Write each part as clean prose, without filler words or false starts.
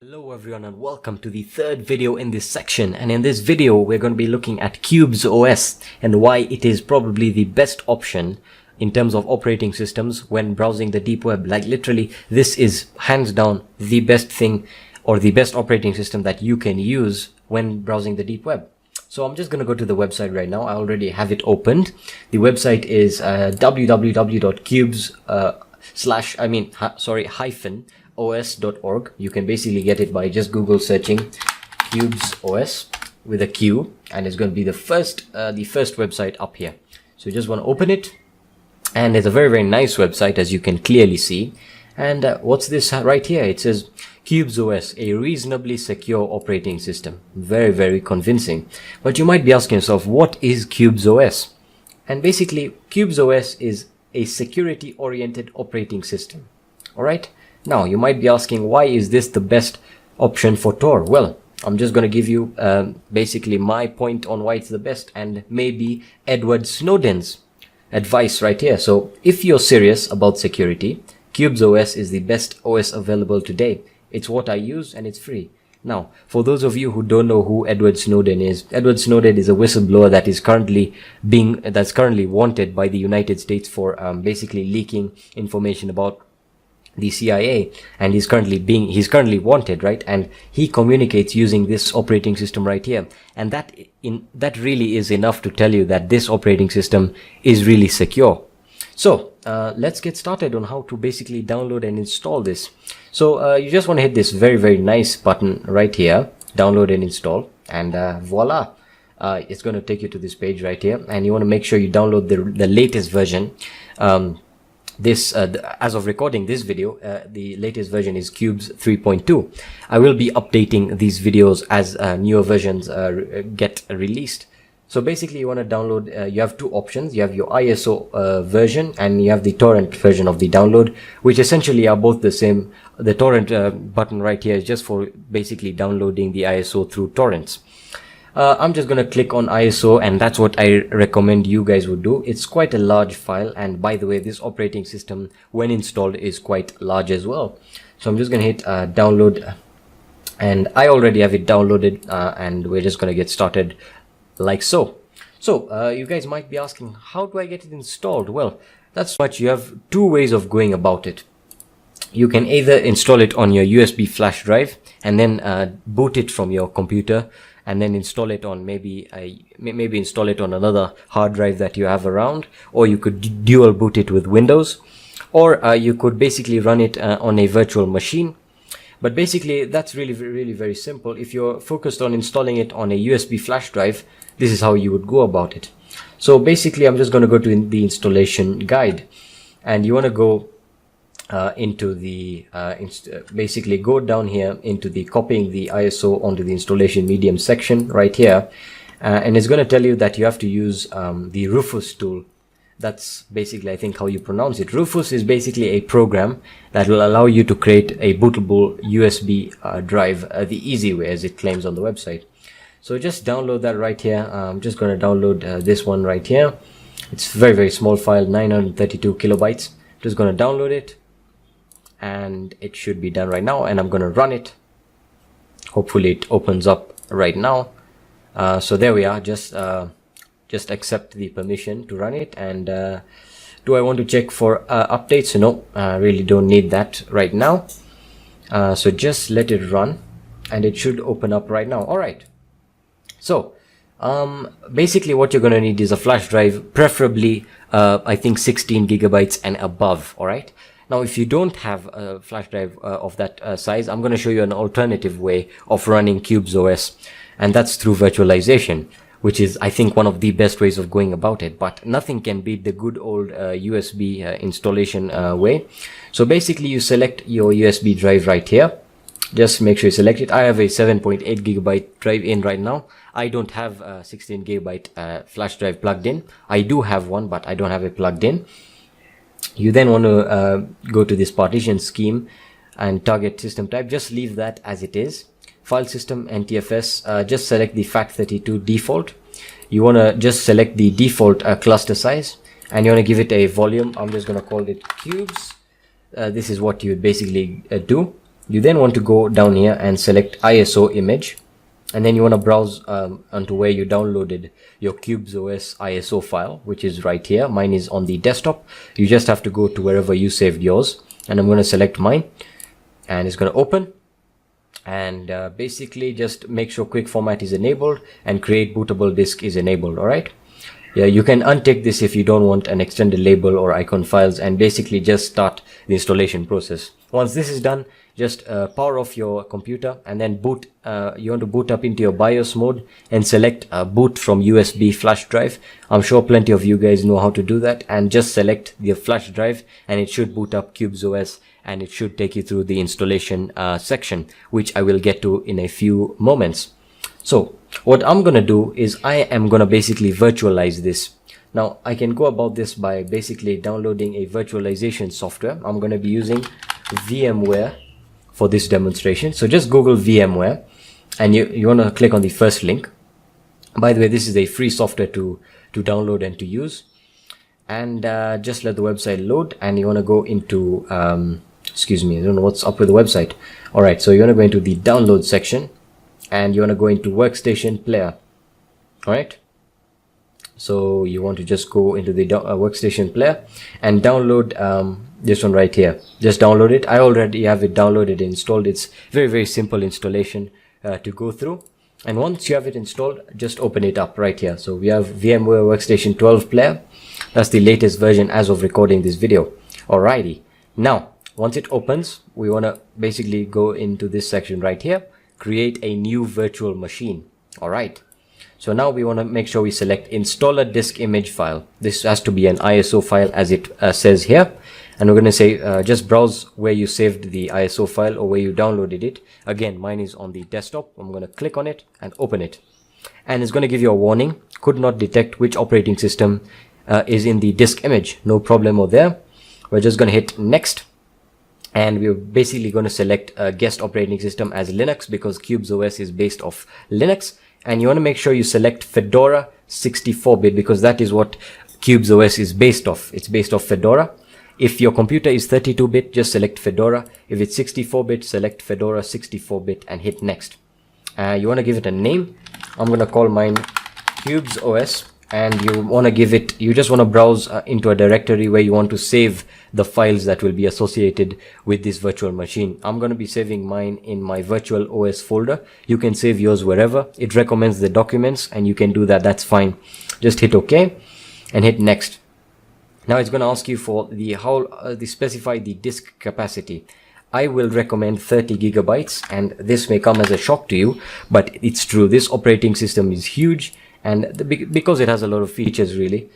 Hello everyone and welcome to the third video in this section, and in this video we're going to be looking at Qubes OS and why it is probably the best option in terms of operating systems when browsing the deep web. Like literally this is hands down the best thing or the best operating system that you can use when browsing the deep web. So I'm just going to go to the website right now. I already have it opened. The website is www.qubes/os.org. You can basically get it by just Google searching Qubes OS with a Q, and it's going to be the first website up here. So you just want to open it, and it's a very nice website, as you can clearly see. And what's this right here? It says Qubes OS, a reasonably secure operating system. Very convincing. But you might be asking yourself, what is Qubes OS? And basically Qubes OS is a security oriented operating system. Alright, now you might be asking, why is this the best option for Tor? Well, I'm just going to give you basically my point on why it's the best, and maybe Edward Snowden's advice right here. So if you're serious about security, Qubes OS is the best OS available today. It's what I use and it's free. Now, for those of you who don't know who Edward Snowden is a whistleblower that is currently wanted by the United States for basically leaking information about the CIA, and he's currently wanted, right? And he communicates using this operating system right here, and that really is enough to tell you that this operating system is really secure. So let's get started on how to basically download and install this. So you just want to hit this very nice button right here, download and install, and voila, it's going to take you to this page right here, and you want to make sure you download the latest version. As of recording this video, the latest version is Qubes 3.2. I will be updating these videos as newer versions get released. So basically you want to download, you have two options. You have your ISO version, and you have the torrent version of the download, which essentially are both the same. The torrent button right here is just for basically downloading the ISO through torrents. I'm just going to click on ISO, and that's what I recommend you guys would do. It's quite a large file, and by the way, this operating system when installed is quite large as well. So I'm just going to hit download, and I already have it downloaded, and we're just going to get started like so. So you guys might be asking, how do I get it installed? Well, that's much. You have two ways of going about it. You can either install it on your USB flash drive and then boot it from your computer, and then install it on maybe install it on another hard drive that you have around, or you could dual boot it with Windows, or you could basically run it on a virtual machine. But basically that's really very simple. If you're focused on installing it on a USB flash drive, this is how you would go about it. So basically I'm just going to go to the installation guide, and you want to go into the basically go down here into the copying the ISO onto the installation medium section right here, and it's going to tell you that you have to use the Rufus tool. That's basically, I think, how you pronounce it. Rufus is basically a program that will allow you to create a bootable USB drive the easy way, as it claims on the website. So just download that right here. I'm just going to download this one right here. It's very small file, 932 kilobytes. Just going to download it, and it should be done right now, and I'm going to run it. Hopefully it opens up right now. So there we are. Just accept the permission to run it. And do I want to check for updates? No, I really don't need that right now. So just let it run, and it should open up right now. All right. So basically what you're going to need is a flash drive, preferably I think 16 gigabytes and above. All right. Now, if you don't have a flash drive of that size, I'm going to show you an alternative way of running Qubes OS, and that's through virtualization, which is, I think, one of the best ways of going about it. But nothing can beat the good old USB installation way. So basically, you select your USB drive right here. Just make sure you select it. I have a 7.8 gigabyte drive in right now. I don't have a 16 gigabyte flash drive plugged in. I do have one, but I don't have it plugged in. You then want to go to this partition scheme and target system type. Just leave that as it is. File system NTFS. Just select the FAT32 default. You want to just select the default cluster size, and you want to give it a volume. I'm just going to call it Qubes. This is what you would basically do. You then want to go down here and select ISO image, and then you want to browse onto where you downloaded your Qubes OS ISO file, which is right here. Mine is on the desktop. You just have to go to wherever you saved yours, and I'm going to select mine, and it's going to open. And basically just make sure quick format is enabled and create bootable disk is enabled. All right, yeah, you can untick this if you don't want an extended label or icon files, and basically just start the installation process. Once this is done, just power off your computer and then boot. You want to boot up into your BIOS mode and select boot from USB flash drive. I'm sure plenty of you guys know how to do that, and just select the flash drive and it should boot up Qubes OS, and it should take you through the installation section, which I will get to in a few moments. So what I'm going to do is I am going to basically virtualize this. Now I can go about this by basically downloading a virtualization software. I'm going to be using VMware for this demonstration. So just Google VMware, and you want to click on the first link. By the way, this is a free software to download and to use. And just let the website load, and you want to go into excuse me, I don't know what's up with the website. All right, so you want to go into the download section, and you want to go into workstation player. All right, so you want to just go into the workstation player and download this one right here. Just download it. I already have it downloaded and installed. It's very simple installation to go through. And once you have it installed, just open it up right here. So we have VMware Workstation 12 player. That's the latest version as of recording this video. Alrighty, now once it opens, we want to basically go into this section right here, create a new virtual machine. Alright, so now we want to make sure we select installer disk image file. This has to be an ISO file, as it says here. And we're going to say just browse where you saved the ISO file or where you downloaded it. Again, mine is on the desktop. I'm going to click on it and open it. And it's going to give you a warning. Could not detect which operating system is in the disk image. No problemo there. We're just going to hit next. And we're basically going to select guest operating system as Linux, because Qubes OS is based off Linux. And you want to make sure you select Fedora 64-bit, because that is what Qubes OS is based off. It's based off Fedora. If your computer is 32-bit, just select Fedora. If it's 64-bit, select Fedora 64-bit and hit next. You want to give it a name. I'm going to call mine Qubes OS, and you want to give it, you just want to browse into a directory where you want to save the files that will be associated with this virtual machine. I'm going to be saving mine in my virtual OS folder. You can save yours wherever. It recommends the documents, and you can do that. That's fine. Just hit OK and hit next. Now it's going to ask you for the specify the disk capacity. I will recommend 30 gigabytes, and this may come as a shock to you, but it's true. This operating system is huge, and because it has a lot of features really.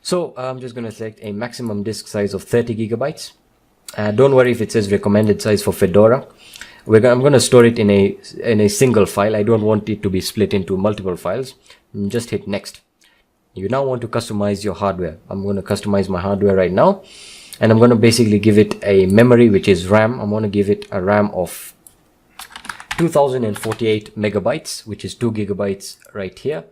So I'm just going to select a maximum disk size of 30 gigabytes. Don't worry if it says recommended size for Fedora. I'm going to store it in a single file. I don't want it to be split into multiple files. Just hit next. You now want to customize your hardware. I'm going to customize my hardware right now, and I'm going to basically give it a memory, which is RAM. I'm going to give it a RAM of 2048 megabytes, which is 2 gigabytes right here.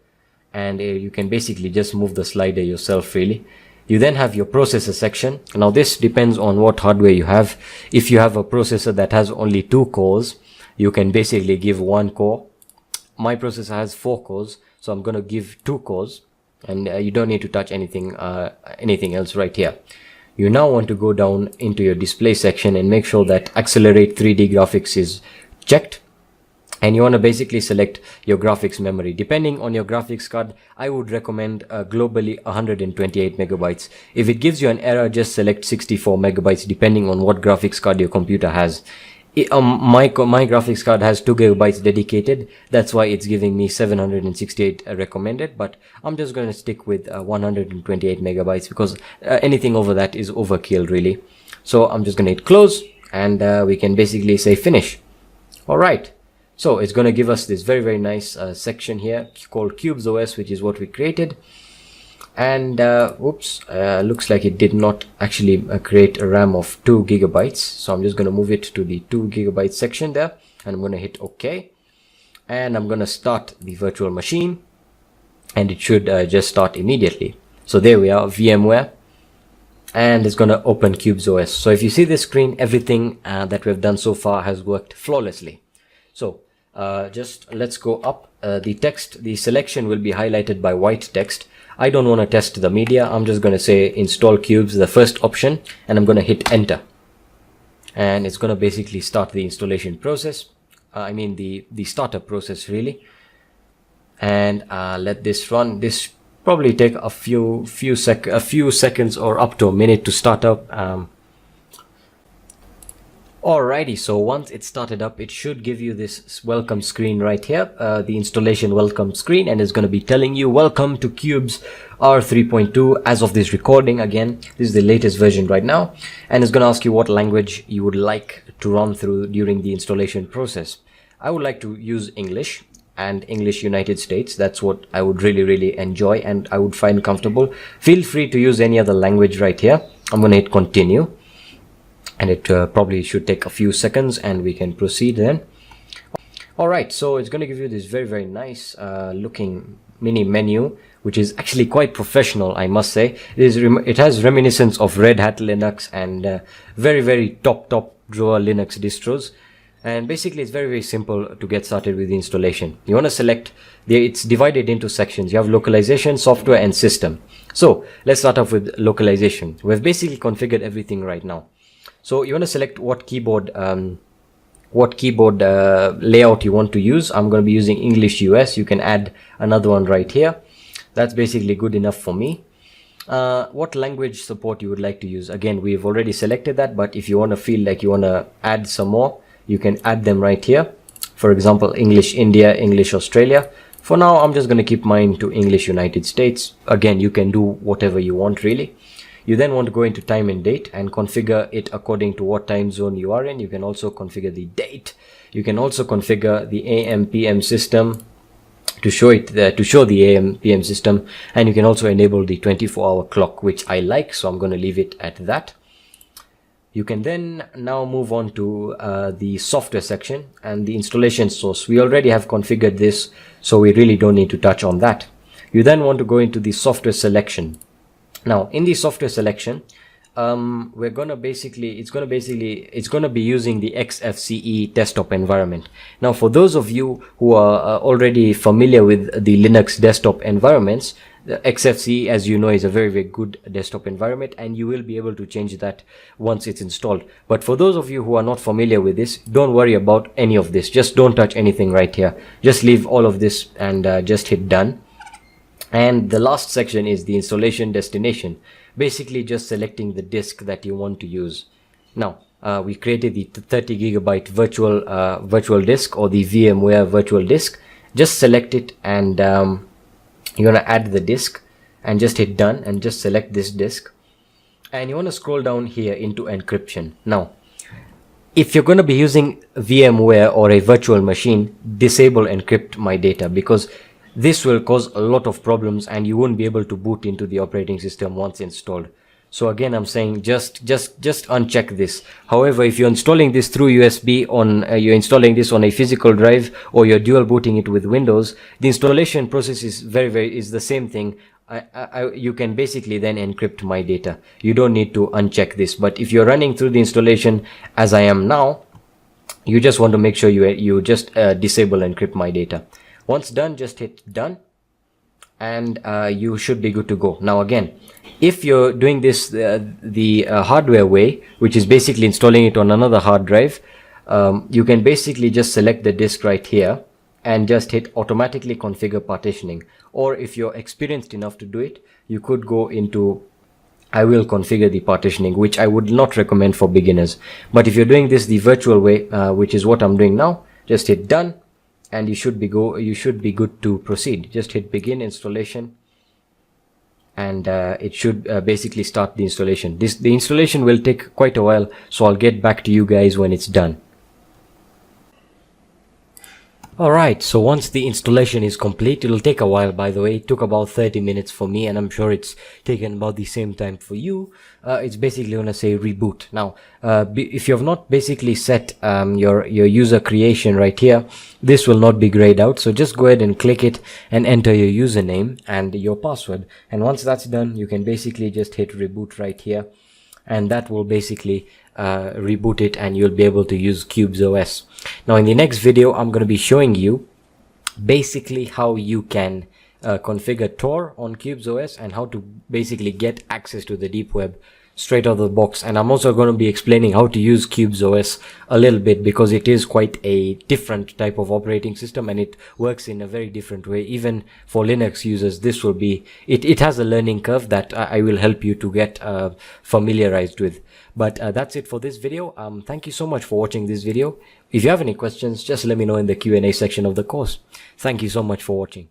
And you can basically just move the slider yourself really. You then have your processor section. Now this depends on what hardware you have. If you have a processor that has only 2 cores, you can basically give 1 core. My processor has 4 cores, so I'm going to give 2 cores. And you don't need to touch anything else right here. You now want to go down into your display section and make sure that accelerate 3D graphics is checked. And you want to basically select your graphics memory. Depending on your graphics card, I would recommend globally 128 megabytes. If it gives you an error, just select 64 megabytes depending on what graphics card your computer has. My graphics card has 2 gigabytes dedicated. That's why it's giving me 768 recommended, but I'm just going to stick with 128 megabytes because anything over that is overkill really. So I'm just going to hit close, and we can basically say finish. Alright, so it's going to give us this very nice section here called Qubes OS, which is what we created. And looks like it did not actually create a RAM of 2 gigabytes. So I'm just going to move it to the 2 gigabyte section there, and I'm going to hit OK. And I'm going to start the virtual machine, and it should just start immediately. So there we are, VMware. and it's going to open Qubes OS. So if you see this screen, everything that we've done so far has worked flawlessly. So just let's go up. The selection will be highlighted by white text. I don't want to test the media. I'm just going to say install Qubes, the first option, and I'm going to hit enter. And it's going to basically start the installation process. I mean the startup process really. And let this run. This probably take a few seconds or up to a minute to start up. Alrighty, so once it's started up, it should give you this welcome screen right here, the installation welcome screen, and it's going to be telling you welcome to Qubes R3.2 as of this recording. Again, this is the latest version right now, and it's going to ask you what language you would like to run through during the installation process. I would like to use English and English United States. That's what I would really enjoy and I would find comfortable. Feel free to use any other language right here. I'm going to hit continue. And it probably should take a few seconds and we can proceed then. Alright, so it's going to give you this very nice looking mini menu, which is actually quite professional, I must say. It has reminiscence of Red Hat Linux and very top drawer Linux distros. And basically it's very simple to get started with the installation. You want to select, it's divided into sections. You have localization, software and system. So let's start off with localization. We've basically configured everything right now. So you want to select what keyboard layout you want to use. I'm going to be using English US. You can add another one right here. That's basically good enough for me. What language support you would like to use? Again, we've already selected that, but if you want to feel like you want to add some more, you can add them right here. For example, English India, English Australia. For now, I'm just going to keep mine to English United States. Again, you can do whatever you want really. You then want to go into time and date and configure it according to what time zone you are in. You can also configure the date. You can also configure the AM PM system to show the AM PM system, and you can also enable the 24-hour clock, which I like, so I'm going to leave it at that. You can then now move on to the software section and the installation source. We already have configured this, so we really don't need to touch on that. You then want to go into the software selection. Now in the software selection, it's going to be using the XFCE desktop environment. Now for those of you who are already familiar with the Linux desktop environments, the XFCE, as you know, is a very good desktop environment, and you will be able to change that once it's installed. But for those of you who are not familiar with this, don't worry about any of this. Just don't touch anything right here. Just leave all of this and just hit done. And the last section is the installation destination, basically just selecting the disk that you want to use. Now we created the 30 gigabyte virtual disk, or the VMware virtual disk. Just select it, and you're gonna add the disk and just hit done and just select this disk, and you want to scroll down here into encryption. Now if you're going to be using VMware or a virtual machine, disable encrypt my data, because this will cause a lot of problems and you won't be able to boot into the operating system once installed. So again, I'm saying just uncheck this. However, if you're installing this through USB you're installing this on a physical drive, or you're dual booting it with Windows, the installation process is is the same thing. You can basically then encrypt my data. You don't need to uncheck this. But if you're running through the installation as I am now, you just want to make sure you just disable encrypt my data. Once done, just hit done, and you should be good to go. Now again, if you're doing this the hardware way, which is basically installing it on another hard drive, you can basically just select the disk right here and just hit automatically configure partitioning. Or if you're experienced enough to do it, you could go into I will configure the partitioning, which I would not recommend for beginners. But if you're doing this the virtual way, which is what I'm doing now, just hit done, and you should be good to proceed. Just hit begin installation, and it should basically start the installation. The installation will take quite a while, so I'll get back to you guys when it's done. Alright, so once the installation is complete, it'll take a while, by the way. It took about 30 minutes for me, and I'm sure it's taken about the same time for you. It's basically going to say reboot. Now, if you have not basically set your user creation right here, this will not be grayed out. So just go ahead and click it and enter your username and your password. And once that's done, you can basically just hit reboot right here. And that will basically reboot it, and you'll be able to use Qubes OS. Now in the next video, I'm going to be showing you basically how you can configure Tor on Qubes OS and how to basically get access to the deep web straight out of the box. And I'm also going to be explaining how to use Qubes OS a little bit, because it is quite a different type of operating system and it works in a very different way. Even for Linux users, this will be, it has a learning curve that I will help you to get familiarized with. But that's it for this video. Thank you so much for watching this video. If you have any questions, just let me know in the Q&A section of the course. Thank you so much for watching.